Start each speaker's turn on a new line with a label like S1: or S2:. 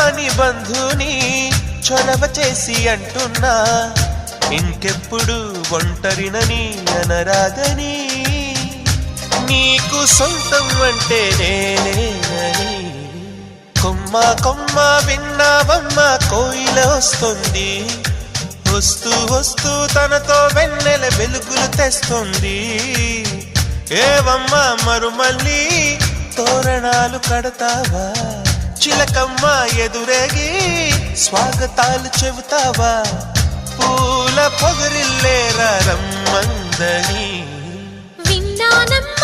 S1: రాని బంధుని చొరవ చేసి అంటున్నా, ఇంకెప్పుడు ఒంటరినని అనరాదని, నీకు సొంతం అంటే నేనేనని. కొమ్మ కొమ్మ విన్నావమ్మ కోయిల వస్తుంది, వస్తూ వస్తూ తనతో వెన్నెల వెలుగులు తెస్తుంది. ఏవమ్మ మరుమల్లి తోరణాలు కడతావా, చిలకమ్మ ఎదురేగి స్వాగతాలు చెబుతావా, పూల పొగరిల్లేరా రమ్మందని.
S2: విన్నానమ్మ